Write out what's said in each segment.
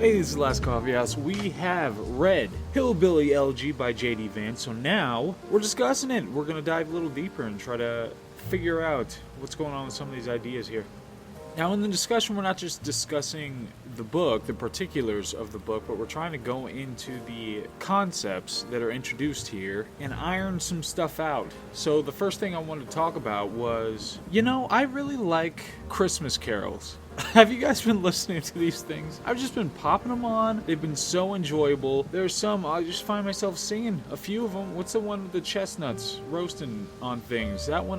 Hey, this is the last coffee house. We have read Hillbilly Elegy by J.D. Vance, so now we're discussing it. We're going to dive a little deeper and try to figure out what's going on with some of these ideas here. Now, in the discussion, we're not just discussing the book, the particulars of the book, but we're trying to go into the concepts that are introduced here and iron some stuff out. So the first thing I wanted to talk about was, I really like Christmas carols. Have you guys been listening to these things? I've just been popping them on. They've been so enjoyable. There's some, I just find myself singing a few of them. What's the one with the chestnuts roasting on things? That one,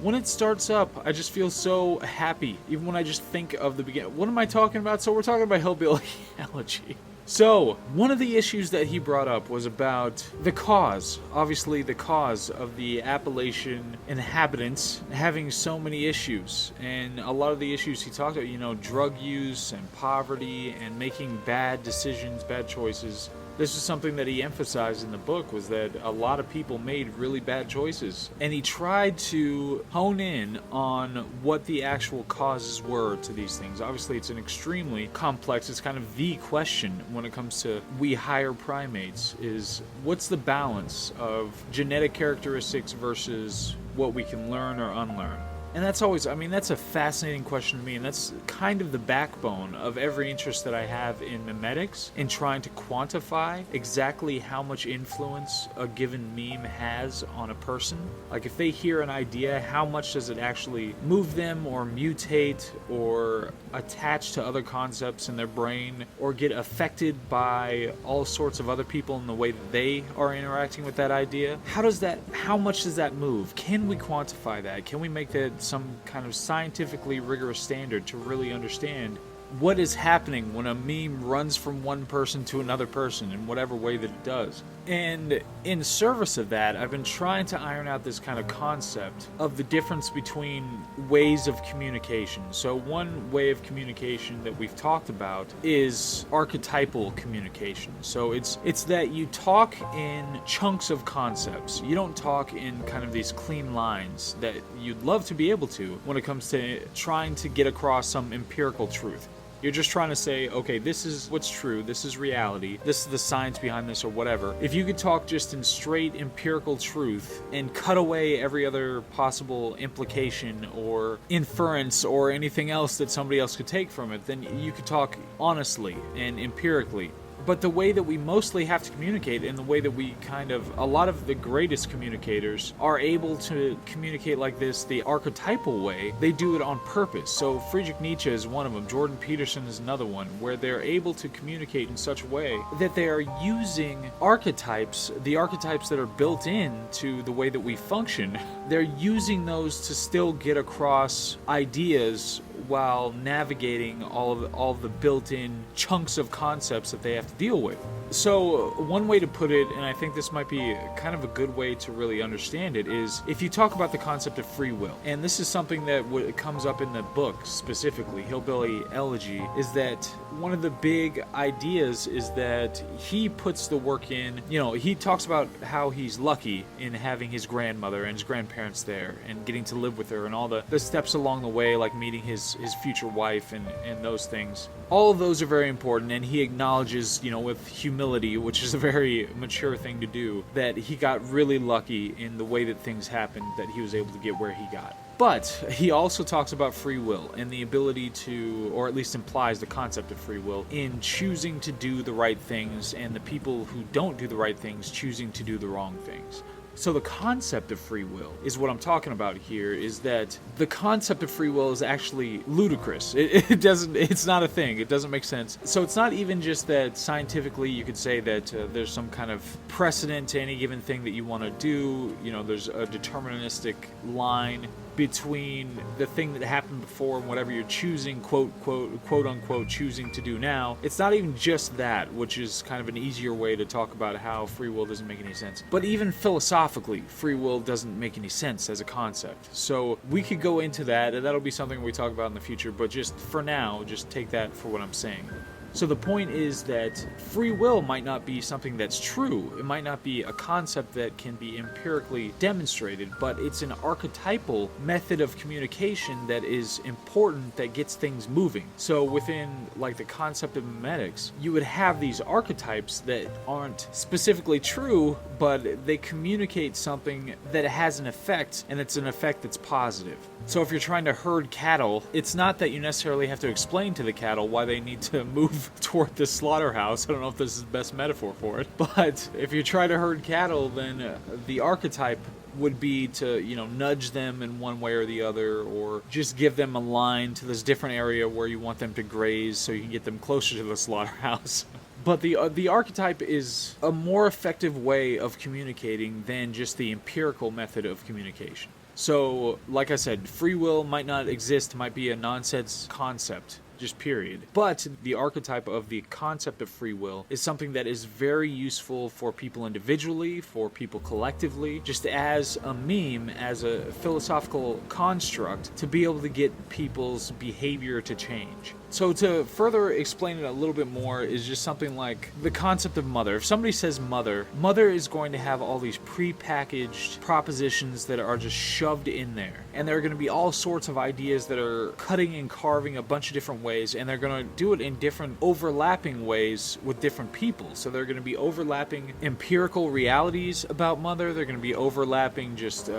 when it starts up, I just feel so happy. Even when I just think of the beginning. What am I talking about? So we're talking about Hillbilly Elegy. So, one of the issues that he brought up was about the cause. Obviously, the cause of the Appalachian inhabitants having so many issues. And a lot of the issues he talked about, drug use and poverty and making bad decisions, bad choices. This is something that he emphasized in the book, was that a lot of people made really bad choices. And he tried to hone in on what the actual causes were to these things. Obviously, it's an extremely complex, it's kind of the question when it comes to we higher primates, is what's the balance of genetic characteristics versus what we can learn or unlearn? And that's a fascinating question to me, and that's kind of the backbone of every interest that I have in memetics, in trying to quantify exactly how much influence a given meme has on a person. Like, if they hear an idea, how much does it actually move them or mutate or attach to other concepts in their brain or get affected by all sorts of other people in the way that they are interacting with that idea? How much does that move? Can we quantify that? Can we make that some kind of scientifically rigorous standard to really understand what is happening when a meme runs from one person to another person in whatever way that it does? And in service of that, I've been trying to iron out this kind of concept of the difference between ways of communication. So one way of communication that we've talked about is archetypal communication. So it's that you talk in chunks of concepts. You don't talk in kind of these clean lines that you'd love to be able to when it comes to trying to get across some empirical truth. You're just trying to say, okay, this is what's true, this is reality, this is the science behind this, or whatever. If you could talk just in straight empirical truth and cut away every other possible implication or inference or anything else that somebody else could take from it, then you could talk honestly and empirically. But the way that we mostly have to communicate, and the way that a lot of the greatest communicators are able to communicate like this, the archetypal way, they do it on purpose. So Friedrich Nietzsche is one of them, Jordan Peterson is another one, where they're able to communicate in such a way that they are using archetypes, the archetypes that are built in to the way that we function, they're using those to still get across ideas while navigating all of the built-in chunks of concepts that they have to deal with. So one way to put it, and I think this might be kind of a good way to really understand it, is if you talk about the concept of free will, and this is something that comes up in the book specifically, Hillbilly Elegy, is that one of the big ideas is that he puts the work in. He talks about how he's lucky in having his grandmother and his grandparents there and getting to live with her and all the steps along the way, like meeting his future wife and those things. All of those are very important, and he acknowledges, with humility, which is a very mature thing to do, that he got really lucky in the way that things happened, that he was able to get where he got. But he also talks about free will and the ability to, or at least implies the concept of free will, in choosing to do the right things, and the people who don't do the right things choosing to do the wrong things. So the concept of free will is what I'm talking about here, is that the concept of free will is actually ludicrous. It's not a thing. It doesn't make sense. So it's not even just that scientifically you could say that there's some kind of precedent to any given thing that you want to do. There's a deterministic line between the thing that happened before and whatever you're choosing, quote unquote, choosing to do now. It's not even just that, which is kind of an easier way to talk about how free will doesn't make any sense. But even philosophically, free will doesn't make any sense as a concept. So we could go into that, and that'll be something we talk about in the future, but just for now, just take that for what I'm saying. So the point is that free will might not be something that's true. It might not be a concept that can be empirically demonstrated, but it's an archetypal method of communication that is important, that gets things moving. So within like the concept of memetics, you would have these archetypes that aren't specifically true, but they communicate something that has an effect, and it's an effect that's positive. So if you're trying to herd cattle, it's not that you necessarily have to explain to the cattle why they need to move toward the slaughterhouse. I don't know if this is the best metaphor for it, but if you try to herd cattle, then the archetype would be to, nudge them in one way or the other, or just give them a line to this different area where you want them to graze so you can get them closer to the slaughterhouse. But the archetype is a more effective way of communicating than just the empirical method of communication. So, like I said, free will might not exist, might be a nonsense concept, just period. But the archetype of the concept of free will is something that is very useful for people individually, for people collectively, just as a meme, as a philosophical construct to be able to get people's behavior to change. So to further explain it a little bit more is just something like the concept of mother. If somebody says mother is going to have all these pre-packaged propositions that are just shoved in there. And there are going to be all sorts of ideas that are cutting and carving a bunch of different ways, and they're going to do it in different overlapping ways with different people. So they're going to be overlapping empirical realities about mother. They're going to be overlapping just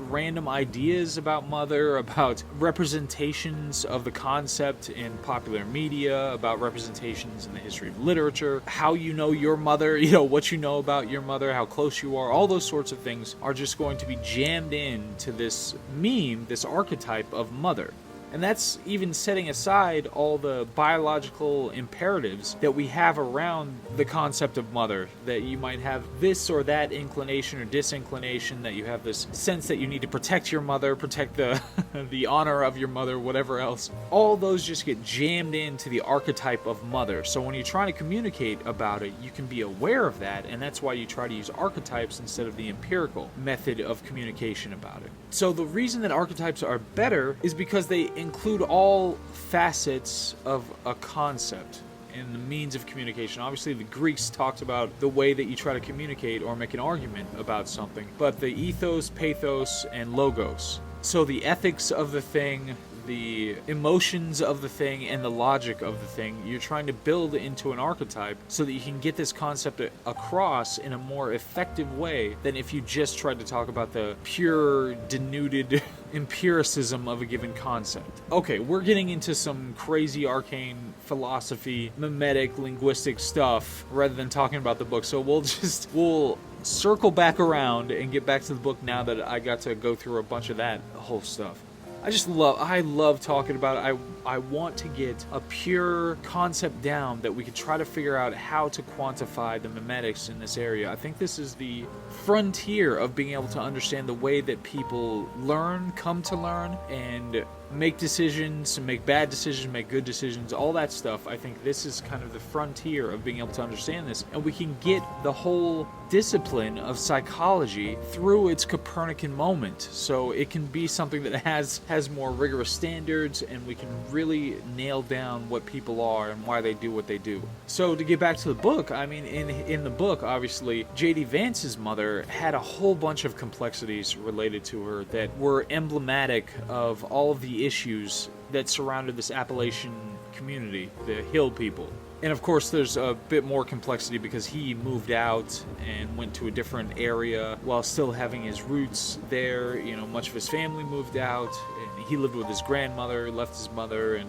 random ideas about mother, about representations of the concept in popular media, about representations in the history of literature, how you know your mother, what you know about your mother, how close you are. All those sorts of things are just going to be jammed into this meme, this archetype of mother. And that's even setting aside all the biological imperatives that we have around the concept of mother, that you might have this or that inclination or disinclination, that you have this sense that you need to protect your mother, protect the the honor of your mother, whatever else. All those just get jammed into the archetype of mother. So when you're trying to communicate about it, you can be aware of that, and that's why you try to use archetypes instead of the empirical method of communication about it. So the reason that archetypes are better is because they include all facets of a concept and the means of communication. Obviously, the Greeks talked about the way that you try to communicate or make an argument about something, but the ethos, pathos, and logos. So the ethics of the thing, the emotions of the thing, and the logic of the thing, you're trying to build into an archetype so that you can get this concept across in a more effective way than if you just tried to talk about the pure, denuded empiricism of a given concept. Okay, we're getting into some crazy arcane philosophy, mimetic, linguistic stuff rather than talking about the book. So we'll circle back around and get back to the book now that I got to go through a bunch of that whole stuff. I love talking about it. I want to get a pure concept down that we could try to figure out how to quantify the memetics in this area. I think this is the frontier of being able to understand the way that people learn, come to learn, and make decisions, make bad decisions, make good decisions, all that stuff. I think this is kind of the frontier of being able to understand this, and we can get the whole discipline of psychology through its Copernican moment. So it can be something that has more rigorous standards, and we can really nail down what people are and why they do what they do. So to get back to the book, I mean, in the book, obviously, J.D. Vance's mother had a whole bunch of complexities related to her that were emblematic of all of the issues that surrounded this Appalachian community, the hill people. And of course there's a bit more complexity because he moved out and went to a different area while still having his roots there. Much of his family moved out, and he lived with his grandmother, left his mother, and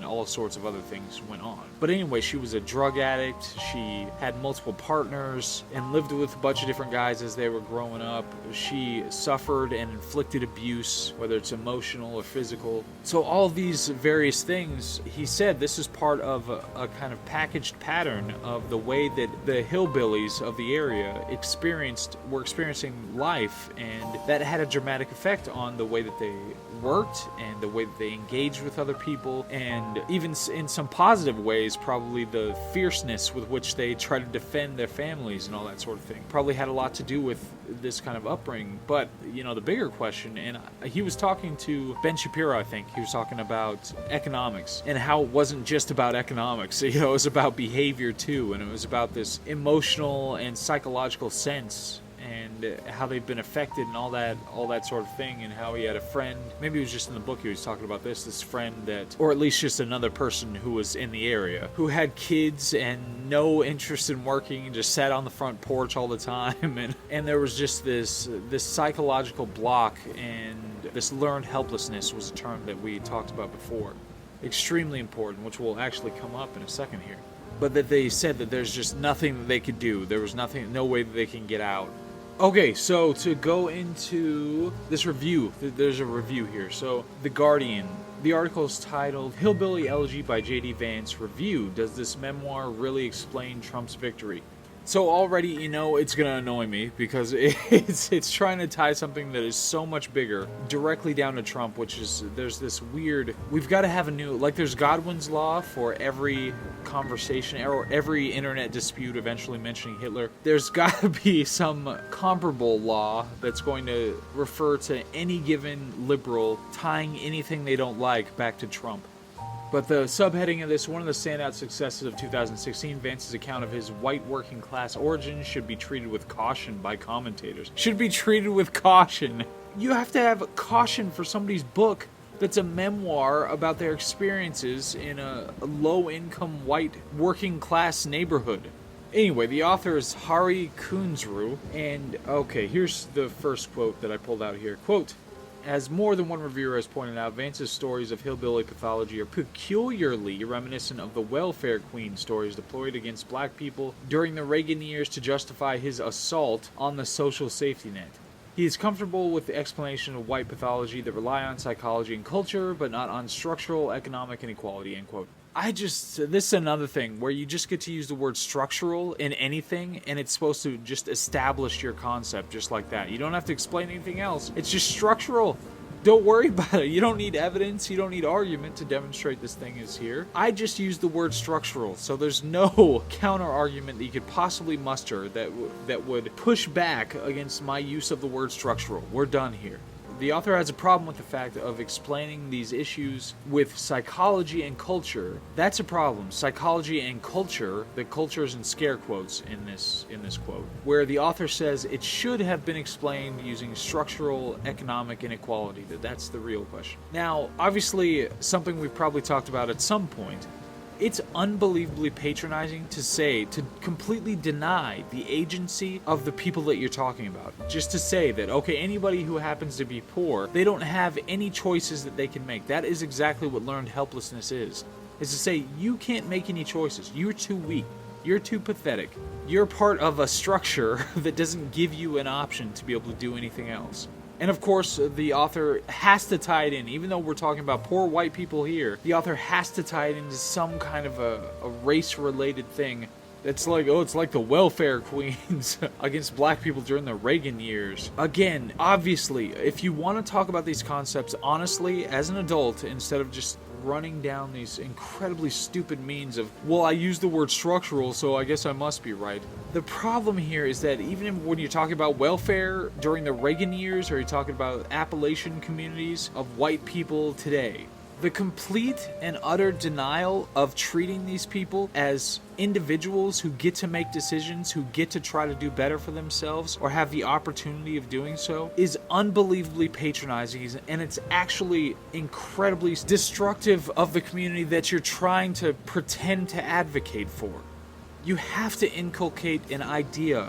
all sorts of other things went on. But anyway, she was a drug addict. She had multiple partners and lived with a bunch of different guys as they were growing up. She suffered and inflicted abuse, whether it's emotional or physical. So all these various things, he said this is part of a kind of packaged pattern of the way that the hillbillies of the area were experiencing life, and that had a dramatic effect on the way that they worked and the way that they engaged with other people, and even in some positive ways, probably the fierceness with which they try to defend their families and all that sort of thing probably had a lot to do with this kind of upbringing. But, you know, the bigger question, and he was talking to Ben Shapiro, I think. He was talking about economics and how it wasn't just about economics. You know, it was about behavior too, and it was about this emotional and psychological sense and how they've been affected and all that sort of thing, and how he had a friend, maybe it was just in the book he was talking about this friend that, or at least just another person who was in the area, who had kids and no interest in working and just sat on the front porch all the time, and there was just this psychological block, and this learned helplessness was a term that we talked about before. Extremely important, which will actually come up in a second here. But that they said that there's just nothing that they could do. There was no way that they can get out. Okay, so to go into this review, there's a review here. So, The Guardian. The article is titled, Hillbilly Elegy by J.D. Vance. Review. Does this memoir really explain Trump's victory? So already, you know, it's going to annoy me because it's trying to tie something that is so much bigger directly down to Trump, which is, there's this weird, we've got to have a new, like there's Godwin's law for every conversation or every internet dispute eventually mentioning Hitler. There's got to be some comparable law that's going to refer to any given liberal tying anything they don't like back to Trump. But the subheading of this, one of the standout successes of 2016, Vance's account of his white working class origins should be treated with caution by commentators. Should be treated with caution. You have to have caution for somebody's book that's a memoir about their experiences in a low-income white working class neighborhood. Anyway, the author is Hari Kunzru, and okay, here's the first quote that I pulled out here. Quote, as more than one reviewer has pointed out, Vance's stories of hillbilly pathology are peculiarly reminiscent of the welfare queen stories deployed against black people during the Reagan years to justify his assault on the social safety net. He is comfortable with the explanation of white pathology that rely on psychology and culture, but not on structural economic inequality, end quote. This is another thing where you just get to use the word structural in anything, and it's supposed to just establish your concept just like that. You don't have to explain anything else. It's just structural. Don't worry about it. You don't need evidence. You don't need argument to demonstrate this thing is here. I just used the word structural, so there's no counter argument that you could possibly muster that would push back against my use of the word structural. We're done here. The author has a problem with the fact of explaining these issues with psychology and culture. That's a problem. Psychology and culture, the culture is in scare quotes in this quote, where the author says it should have been explained using structural economic inequality. That's the real question. Now, obviously, something we've probably talked about at some point, it's unbelievably patronizing to completely deny the agency of the people that you're talking about. Just to say that, okay, anybody who happens to be poor, they don't have any choices that they can make. That is exactly what learned helplessness is to say, you can't make any choices. You're too weak. You're too pathetic. You're part of a structure that doesn't give you an option to be able to do anything else. And of course, the author has to tie it in. Even though we're talking about poor white people here, the author has to tie it into some kind of a race-related thing. It's like, it's like the welfare queens against black people during the Reagan years. Again, obviously, if you want to talk about these concepts honestly as an adult, instead of just running down these incredibly stupid means of, well, I use the word structural, so I guess I must be right. The problem here is that even when you're talking about welfare during the Reagan years, or you're talking about Appalachian communities of white people today, the complete and utter denial of treating these people as individuals who get to make decisions, who get to try to do better for themselves, or have the opportunity of doing so, is unbelievably patronizing, and it's actually incredibly destructive of the community that you're trying to pretend to advocate for. You have to inculcate an idea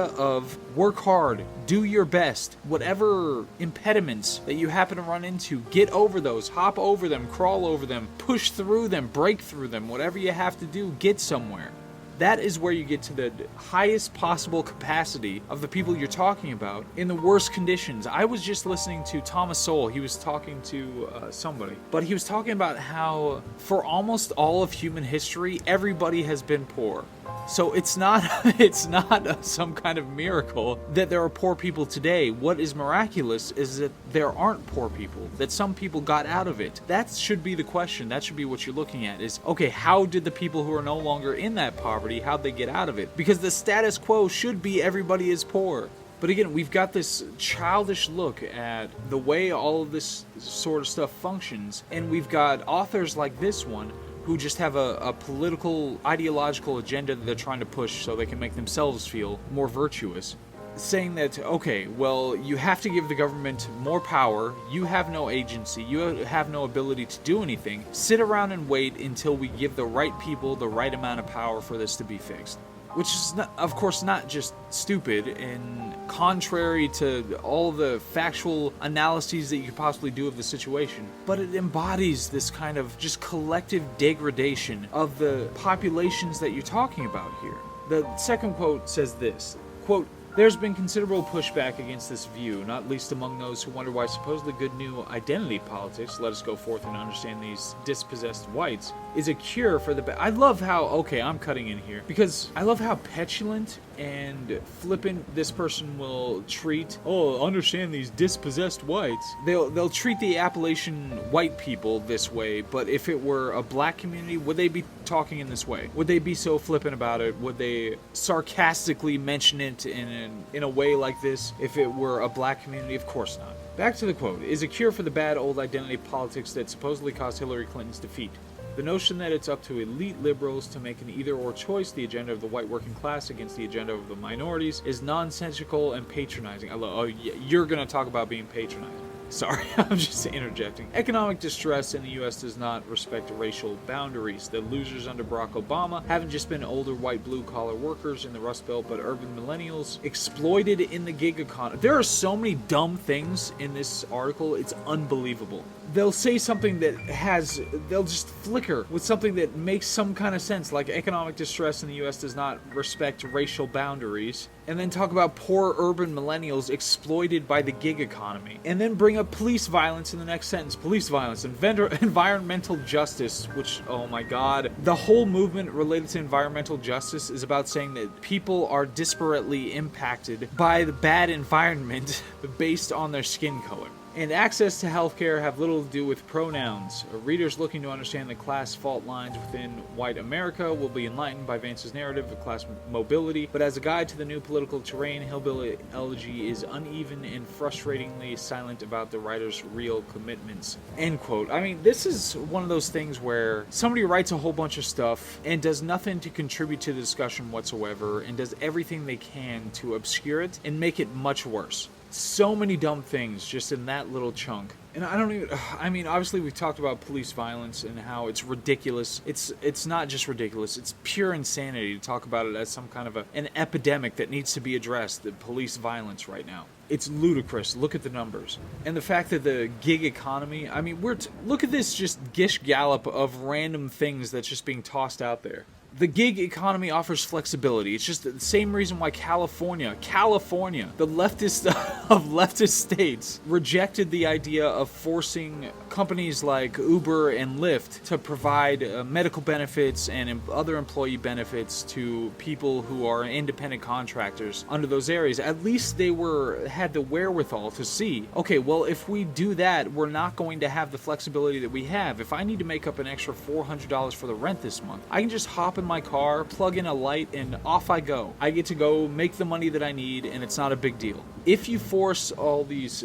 of work hard, do your best, whatever impediments that you happen to run into, get over those, hop over them, crawl over them, push through them, break through them, whatever you have to do, get somewhere. That is where you get to the highest possible capacity of the people you're talking about in the worst conditions. I was just listening to Thomas Sowell. He was talking to somebody, but he was talking about how for almost all of human history, everybody has been poor. So it's not some kind of miracle that there are poor people today. What is miraculous is that there aren't poor people, that some people got out of it. That should be the question. That should be what you're looking at is, okay, how did the people who are no longer in that poverty, how'd they get out of it? Because the status quo should be everybody is poor. But again, we've got this childish look at the way all of this sort of stuff functions, and we've got authors like this one who just have a political, ideological agenda that they're trying to push so they can make themselves feel more virtuous. Saying that, okay, well, you have to give the government more power, you have no agency, you have no ability to do anything, sit around and wait until we give the right people the right amount of power for this to be fixed. Which is, not, of course, not just stupid and contrary to all the factual analyses that you could possibly do of the situation, but it embodies this kind of just collective degradation of the populations that you're talking about here. The second quote says this, quote, "There's been considerable pushback against this view, not least among those who wonder why supposedly good new identity politics, let us go forth and understand these dispossessed whites, is a cure for the I love how, okay, I'm cutting in here, because I love how petulant and flippant this person will treat, understand these dispossessed whites. They'll treat the Appalachian white people this way, but if it were a black community, would they be talking in this way? Would they be so flippant about it? Would they sarcastically mention it in a way like this if it were a black community? Of course not. Back to the quote, "Is a cure for the bad old identity politics that supposedly caused Hillary Clinton's defeat. The notion that it's up to elite liberals to make an either-or choice, the agenda of the white working class against the agenda of the minorities, is nonsensical and patronizing." You're going to talk about being patronizing. Sorry, I'm just interjecting. "Economic distress in the U.S. does not respect racial boundaries. The losers under Barack Obama haven't just been older white blue-collar workers in the Rust Belt, but urban millennials exploited in the gig economy." There are so many dumb things in this article, it's unbelievable. They'll say something that they'll just flicker with something that makes some kind of sense, like economic distress in the U.S. does not respect racial boundaries, and then talk about poor urban millennials exploited by the gig economy, and then bring up police violence in the next sentence. Police violence, environmental justice, which, oh my god, the whole movement related to environmental justice is about saying that people are disparately impacted by the bad environment based on their skin color. And access to healthcare have little to do with pronouns. Readers looking to understand the class fault lines within white America will be enlightened by Vance's narrative of class mobility, but as a guide to the new political terrain, Hillbilly Elegy is uneven and frustratingly silent about the writer's real commitments. End quote. I mean, this is one of those things where somebody writes a whole bunch of stuff and does nothing to contribute to the discussion whatsoever, and does everything they can to obscure it and make it much worse. So many dumb things just in that little chunk. And I mean, obviously we've talked about police violence and how it's ridiculous. It's not just ridiculous, it's pure insanity to talk about it as some kind of an epidemic that needs to be addressed, the police violence right now. It's ludicrous. Look at the numbers. And the fact that the gig economy, I mean, look at this just gish gallop of random things that's just being tossed out there. The gig economy offers flexibility. It's just the same reason why California, the leftist of leftist states, rejected the idea of forcing companies like Uber and Lyft to provide medical benefits and other employee benefits to people who are independent contractors under those areas. At least they had the wherewithal to see, okay, well, if we do that, we're not going to have the flexibility that we have. If I need to make up an extra $400 for the rent this month, I can just hop in my car, plug in a light, and off I go. I get to go make the money that I need, and it's not a big deal. If you force all these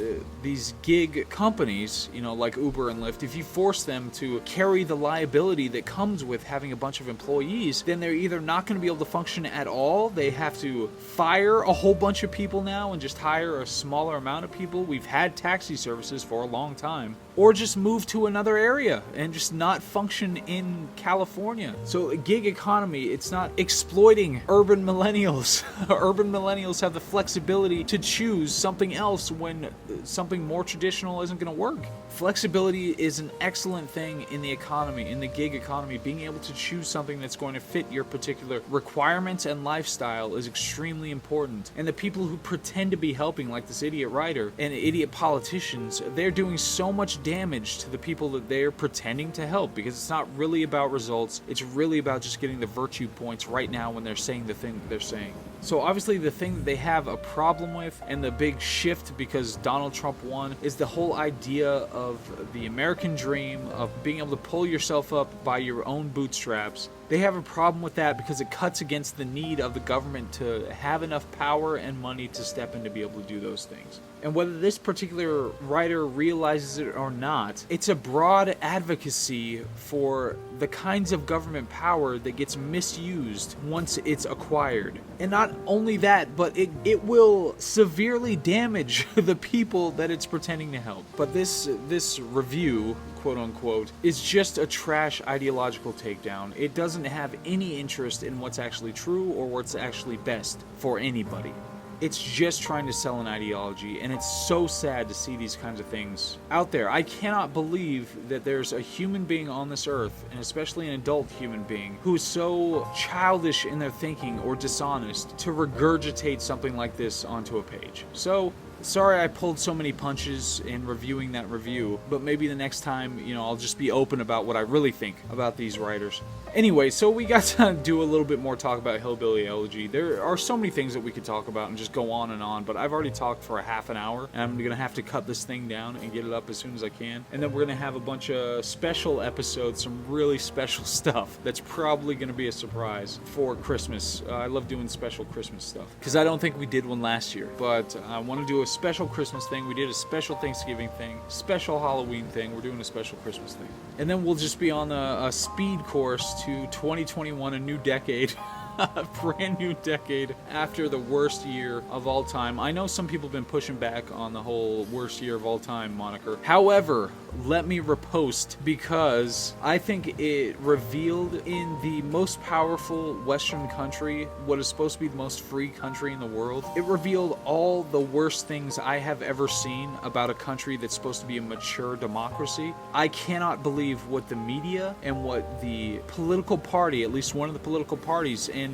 gig companies, like Uber and Lyft, if you force them to carry the liability that comes with having a bunch of employees, then they're either not going to be able to function at all, they have to fire a whole bunch of people now and just hire a smaller amount of people. We've had taxi services for a long time. Or just move to another area and just not function in California. So a gig economy, it's not exploiting urban millennials. Urban millennials have the flexibility to choose something else when something more traditional isn't going to work. Flexibility is an excellent thing in the economy, in the gig economy. Being able to choose something that's going to fit your particular requirements and lifestyle is extremely important. And the people who pretend to be helping, like this idiot writer and idiot politicians, they're doing so much damage to the people that they're pretending to help, because it's not really about results. It's really about just getting the virtue points right now when they're saying the thing that they're saying. So obviously the thing that they have a problem with, and the big shift because Donald Trump won, is the whole idea of the American dream of being able to pull yourself up by your own bootstraps. They have a problem with that because it cuts against the need of the government to have enough power and money to step in to be able to do those things. And whether this particular writer realizes it or not, it's a broad advocacy for the kinds of government power that gets misused once it's acquired. And not only that, but it will severely damage the people that it's pretending to help. But this review, quote unquote, is just a trash ideological takedown. It doesn't have any interest in what's actually true or what's actually best for anybody. It's just trying to sell an ideology, and it's so sad to see these kinds of things out there. I cannot believe that there's a human being on this earth, and especially an adult human being, who is so childish in their thinking or dishonest to regurgitate something like this onto a page. So, sorry I pulled so many punches in reviewing that review, but maybe the next time, I'll just be open about what I really think about these writers. Anyway, so we got to do a little bit more talk about Hillbilly Elegy. There are so many things that we could talk about and just go on, but I've already talked for a half an hour, and I'm going to have to cut this thing down and get it up as soon as I can. And then we're going to have a bunch of special episodes, some really special stuff that's probably going to be a surprise for Christmas. I love doing special Christmas stuff, because I don't think we did one last year, but I want to do a special Christmas thing. We did a special Thanksgiving thing, special Halloween thing. We're doing a special Christmas thing. And then we'll just be on a speed course to 2021, a new decade. A brand new decade after the worst year of all time. I know some people have been pushing back on the whole worst year of all time moniker. However, let me riposte, because I think it revealed in the most powerful Western country, what is supposed to be the most free country in the world, it revealed all the worst things I have ever seen about a country that's supposed to be a mature democracy. I cannot believe what the media and what the political party, at least one of the political parties, and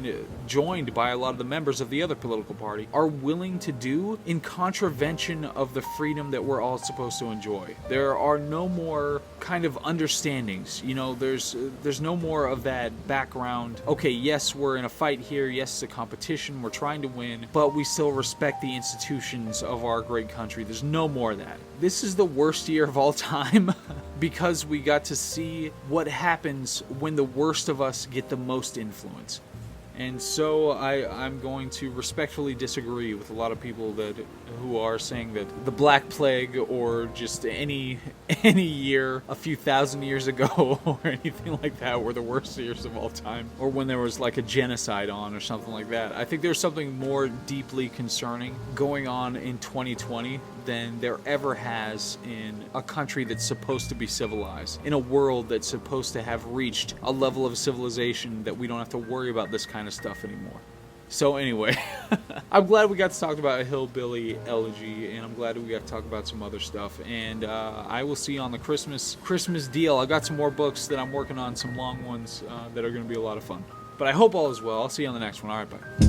joined by a lot of the members of the other political party, are willing to do in contravention of the freedom that we're all supposed to enjoy. There are no more kind of understandings, there's no more of that background. Okay, yes, we're in a fight here, yes, it's a competition, we're trying to win, but we still respect the institutions of our great country. There's no more of that. This is the worst year of all time because we got to see what happens when the worst of us get the most influence. And so I'm going to respectfully disagree with a lot of people who are saying that the Black Plague or just any year a few thousand years ago or anything like that were the worst years of all time, or when there was like a genocide on or something like that. I think there's something more deeply concerning going on in 2020 than there ever has in a country that's supposed to be civilized, in a world that's supposed to have reached a level of civilization that we don't have to worry about this kind of stuff anymore. So anyway, I'm glad we got to talk about a Hillbilly Elegy, and I'm glad we got to talk about some other stuff. And I will see you on the Christmas deal. I got some more books that I'm working on, some long ones that are going to be a lot of fun. But I hope all is well. I'll see you on the next one. All right, bye.